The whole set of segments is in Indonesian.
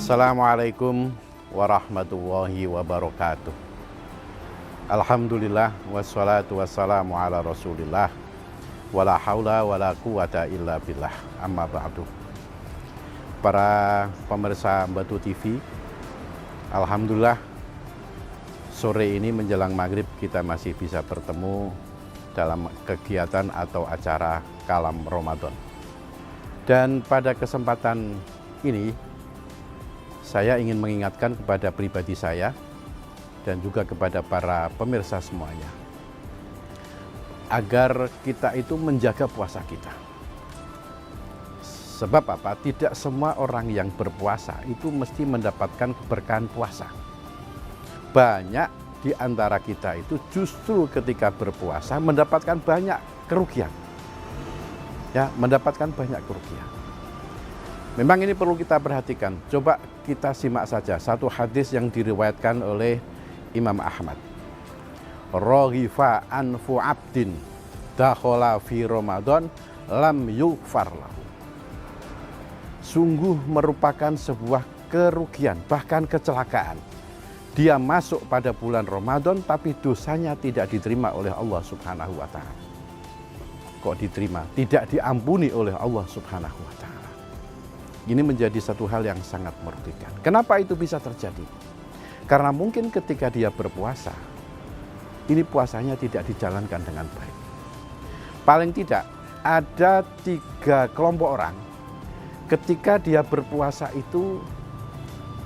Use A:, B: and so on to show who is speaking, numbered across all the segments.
A: Assalamualaikum warahmatullahi wabarakatuh. Alhamdulillah wassalatu wassalamu ala rasulillah wala haula wala quwata illa billah, amma ba'du. Para pemirsa Batu TV, alhamdulillah sore ini menjelang maghrib kita masih bisa bertemu dalam kegiatan atau acara Kalam Ramadan. Dan pada kesempatan ini saya ingin mengingatkan kepada pribadi saya dan juga kepada para pemirsa semuanya agar kita itu menjaga puasa kita. Sebab apa? Tidak semua orang yang berpuasa itu mesti mendapatkan keberkahan puasa. Banyak di antara kita itu justru ketika berpuasa mendapatkan banyak kerugian. Ya, mendapatkan banyak kerugian. Memang ini perlu kita perhatikan. Coba kita simak saja satu hadis yang diriwayatkan oleh Imam Ahmad. Raghifa anfu abdin dakhala fi Ramadan lam yughfar lahu. Sungguh merupakan sebuah kerugian, bahkan kecelakaan. Dia masuk pada bulan Ramadan tapi dosanya tidak diterima oleh Allah Subhanahu wa taala. Kok diterima? Tidak diampuni oleh Allah Subhanahu wa taala. Ini menjadi satu hal yang sangat merugikan. Kenapa itu bisa terjadi? Karena mungkin ketika dia berpuasa, ini puasanya tidak dijalankan dengan baik. Paling tidak ada 3 kelompok orang ketika dia berpuasa itu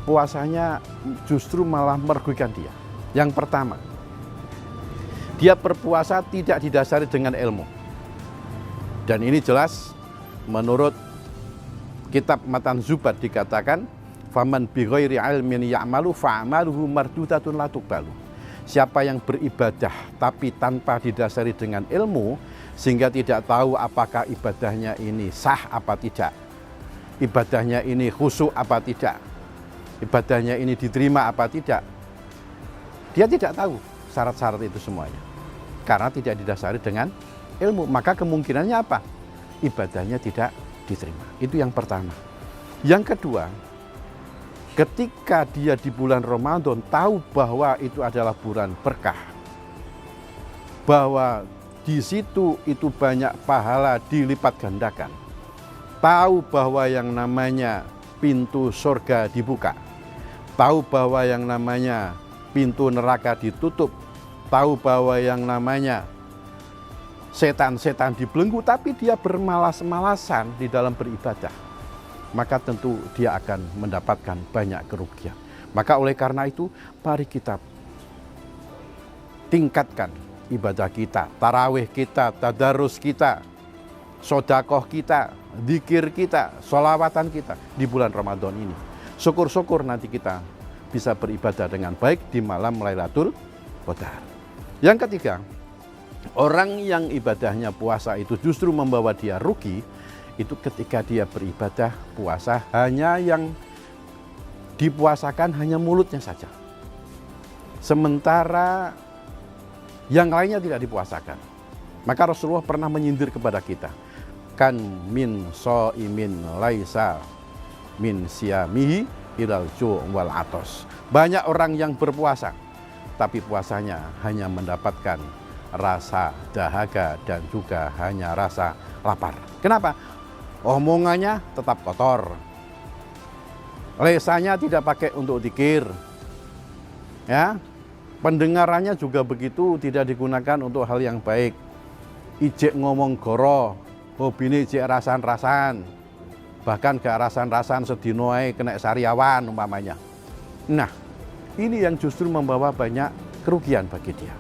A: puasanya justru malah merugikan dia. Yang pertama, dia berpuasa tidak didasari dengan ilmu. Dan ini jelas menurut kitab Matan Zubat dikatakan, faman bi ghairi ilmin ya'malu fa'amaluhu mardudatun la tuqbalu. Siapa yang beribadah tapi tanpa didasari dengan ilmu sehingga tidak tahu apakah ibadahnya ini sah apa tidak, ibadahnya ini khusyuk apa tidak, ibadahnya ini diterima apa tidak, dia tidak tahu syarat-syarat itu semuanya karena tidak didasari dengan ilmu, maka kemungkinannya apa? Ibadahnya tidak diterima. Itu yang pertama. Yang kedua, ketika dia di bulan Ramadan tahu bahwa itu adalah bulan berkah, bahwa di situ itu banyak pahala dilipat gandakan, tahu bahwa yang namanya pintu surga dibuka, tahu bahwa yang namanya pintu neraka ditutup, tahu bahwa yang namanya setan-setan dibelenggu, tapi dia bermalas-malasan di dalam beribadah, maka tentu dia akan mendapatkan banyak kerugian. Maka oleh karena itu, mari kita tingkatkan ibadah kita, tarawih kita, tadarus kita, sodakoh kita, zikir kita, sholawatan kita di bulan Ramadan ini. Syukur-syukur nanti kita bisa beribadah dengan baik di malam Lailatul Qadar. Yang ketiga, orang yang ibadahnya puasa itu justru membawa dia rugi, itu ketika dia beribadah puasa hanya yang dipuasakan hanya mulutnya saja, sementara yang lainnya tidak dipuasakan. Maka Rasulullah pernah menyindir kepada kita, kan min shaimin laisa min siyamihi ilal ju' wal atos. Banyak orang yang berpuasa tapi puasanya hanya mendapatkan rasa dahaga dan juga hanya rasa lapar. Kenapa? Omongannya tetap kotor, lesanya tidak pakai untuk zikir, ya, pendengarannya juga begitu, tidak digunakan untuk hal yang baik. Ijek ngomong goro, hobine ijek rasan-rasan, bahkan gak rasan-rasan sedinoe kena sariawan umpamanya. Nah, ini yang justru membawa banyak kerugian bagi dia.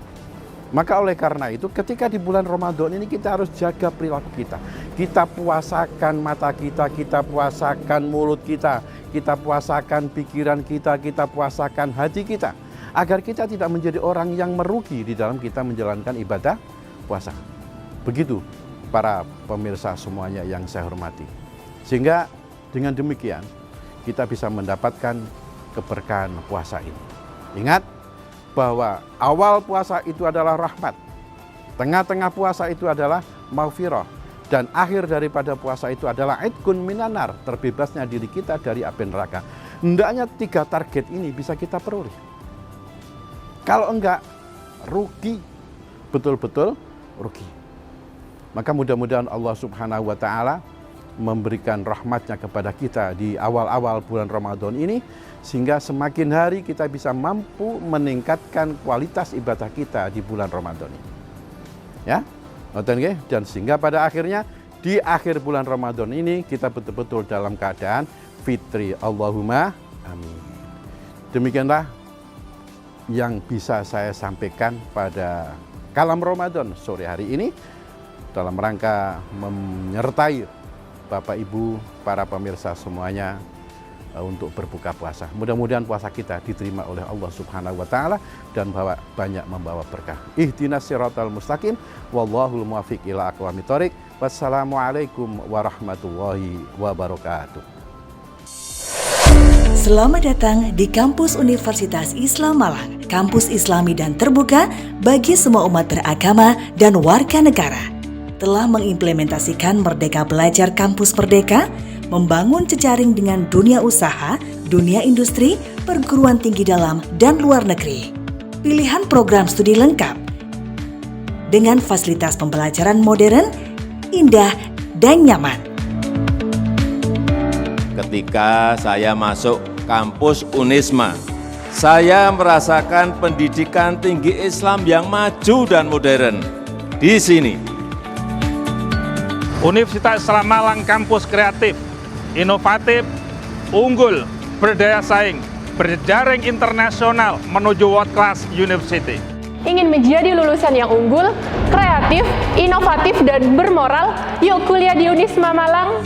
A: Maka oleh karena itu ketika di bulan Ramadan ini kita harus jaga perilaku kita. Kita puasakan mata kita, kita puasakan mulut kita puasakan pikiran kita puasakan hati kita. Agar kita tidak menjadi orang yang merugi di dalam kita menjalankan ibadah puasa. Begitu para pemirsa semuanya yang saya hormati. Sehingga dengan demikian kita bisa mendapatkan keberkahan puasa ini. Ingat, bahwa awal puasa itu adalah rahmat, tengah-tengah puasa itu adalah maghfirah, dan akhir daripada puasa itu adalah idkun minanar, terbebasnya diri kita dari api neraka. Hendaknya 3 target ini bisa kita peroleh. Kalau enggak, rugi, betul-betul rugi. Maka mudah-mudahan Allah Subhanahu wa Ta'ala memberikan rahmatnya kepada kita di awal-awal bulan Ramadan ini, sehingga semakin hari kita bisa mampu meningkatkan kualitas ibadah kita di bulan Ramadan ini. Ya, dan sehingga pada akhirnya di akhir bulan Ramadan ini kita betul-betul dalam keadaan fitri. Allahumma amin. Demikianlah yang bisa saya sampaikan pada Kalam Ramadan sore hari ini dalam rangka menyertai Bapak Ibu, para pemirsa semuanya untuk berbuka puasa. Mudah-mudahan puasa kita diterima oleh Allah Subhanahu wa Ta'ala dan banyak membawa berkah. Ihdinas siratal mustaqim, wallahul muwaffiq ila aqwamit thoriq. Wassalamualaikum warahmatullahi wabarakatuh.
B: Selamat datang di Kampus Universitas Islam Malang, kampus Islami dan terbuka bagi semua umat beragama dan warga negara. Telah mengimplementasikan Merdeka Belajar Kampus Merdeka, membangun jejaring dengan dunia usaha, dunia industri, perguruan tinggi dalam dan luar negeri. Pilihan program studi lengkap dengan fasilitas pembelajaran modern, indah, dan nyaman.
C: Ketika saya masuk kampus Unisma, saya merasakan pendidikan tinggi Islam yang maju dan modern. Di sini,
D: Universitas Islam Malang kampus kreatif, inovatif, unggul, berdaya saing, berjaring internasional menuju world class university.
E: Ingin menjadi lulusan yang unggul, kreatif, inovatif, dan bermoral? Yuk kuliah di Unisma Malang!